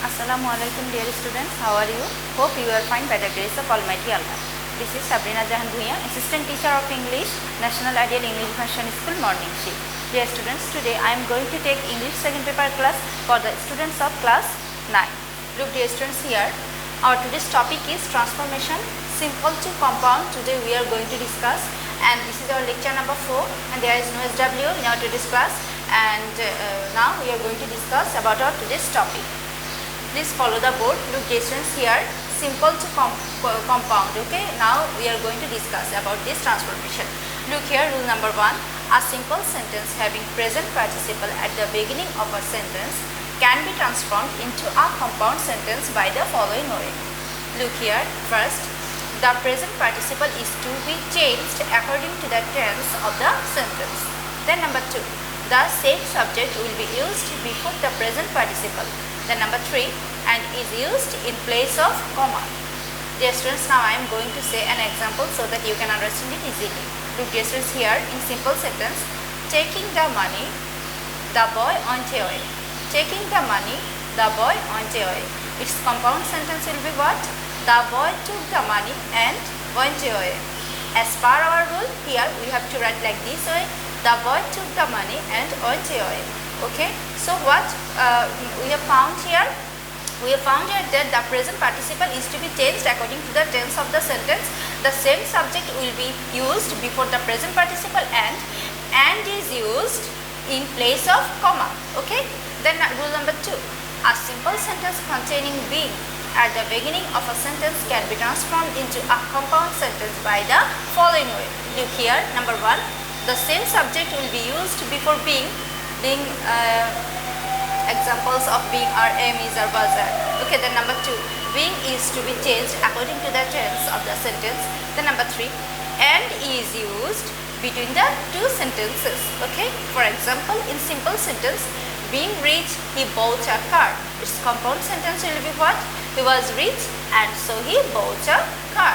Assalamualaikum dear students, how are you? Hope you are fine by the grace of Almighty Allah. This is Sabrina Jahan Bhuiya, Assistant Teacher of English, National Ideal English Version School, Morning Shift. Dear students, today I am going to take English second paper class for the students of class 9. Look dear students, here our today's topic is transformation, simple to compound. Today we are going to discuss, and this is our lecture number 4, and there is no SW in our today's class, and now we are going to discuss about our today's topic. Please follow the board. Look dear students, here simple to compound. Okay, now we are going to discuss about this transformation. Look here, rule number 1. A simple sentence having present participle at the beginning of a sentence can be transformed into a compound sentence by the following way. Look here, first, the present participle is to be changed according to the tense of the sentence. Then number 2, the same subject will be used before the present participle. Then number 3, and is used in place of comma. Dear students, now I am going to say an example so that you can understand it easily. Look dear students, here in simple sentence, taking the money, the boy went away. Taking the money, the boy went away. Its compound sentence will be what? The boy took the money and went away. As per our rule, here we have to write like this way. The boy took the money and went away. Okay, so what we have found here? We have found here that the present participle is to be changed according to the tense of the sentence. The same subject will be used before the present participle and is used in place of comma. Okay, then rule number 2. A simple sentence containing being at the beginning of a sentence can be transformed into a compound sentence by the following way. Look here, number 1. The same subject will be used before being examples of being are aim, is, or was, are. Okay, then number 2, being is to be changed according to the tense of the sentence. Then number 3, and is used between the two sentences. Okay, for example, in simple sentence, being rich, he bought a car. Its compound sentence will be what? He was rich and so he bought a car.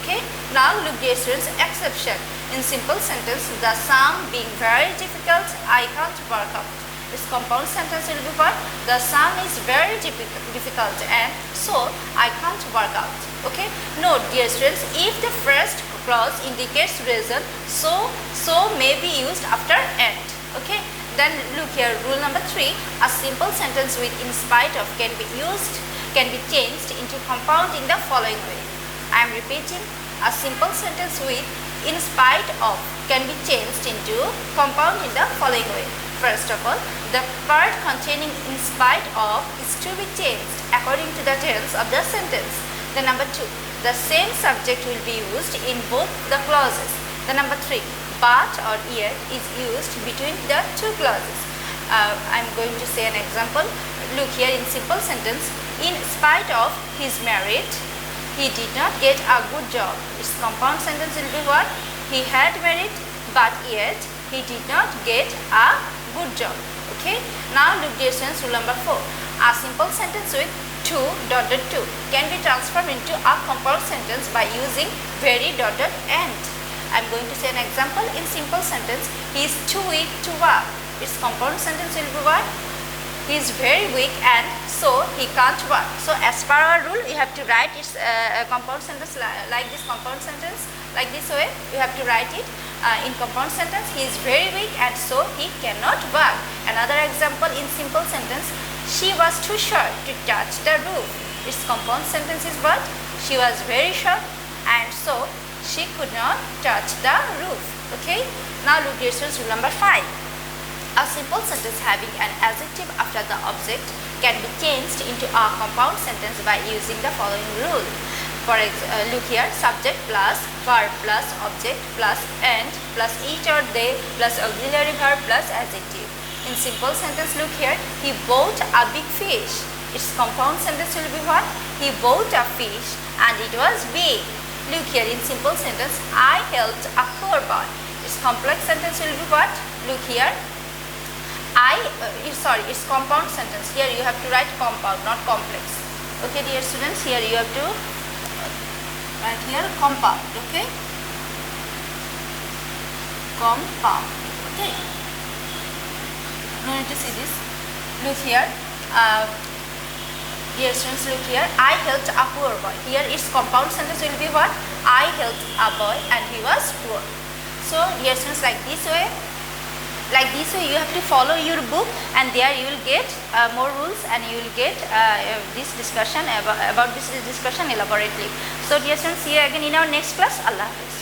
Okay, now look dear students, exception. In simple sentence, the sum being very difficult, I can't work out. Its compound sentence will be what? The sum is very difficult and so I can't work out. Okay, note dear students, if the first clause indicates reason, so may be used after and. Okay, then look here, rule number 3. A simple sentence with in spite of can be changed into compound in the following way. I am repeating, a simple sentence with in spite of can be changed into compound in the following way. First of all, the part containing in spite of is to be changed according to the tense of the sentence. The number 2, the same subject will be used in both the clauses. The number 3, but or yet is used between the two clauses. I am going to say an example. Look here, in simple sentence, in spite of his merit, he did not get a good job. Its compound sentence will be what? He had merit, but yet he did not get a good job. Okay, now look dear students, rule number 4. A simple sentence with 2 dotted 2 can be transformed into a compound sentence by using very dotted and. I am going to say an example. In simple sentence, he is too weak to walk. Its compound sentence will be what? He is very weak and so he can't walk. So as per our rule, you have to write its compound sentence like this compound sentence, like this way. You have to write it in compound sentence. He is very weak and so he cannot walk. Another example, in simple sentence, she was too short to touch the roof. Its compound sentence is what? She was very short and so she could not touch the roof. Okay, now look dear students, rule number 5. A simple sentence having an adjective after the object can be changed into a compound sentence by using the following rule. For look here, subject plus verb plus object plus and plus it or they plus auxiliary verb plus adjective. In simple sentence, look here, he bought a big fish. Its compound sentence will be what? He bought a fish and it was big. Look here, in simple sentence, I helped a poor boy. Its complex sentence will be what? Look here, its compound sentence. Here you have to write compound, not complex. Okay dear students, here you have to write here compound. Okay, compound. Okay, no need to see this. Look here, Dear students, look here. I helped a poor boy. Here its compound sentence will be what? I helped a boy and he was poor. So dear students, like this way you have to follow your book, and there you will get more rules, and you will get this discussion about this discussion elaborately. So dear students, see you again in our next class. Allah Hafiz.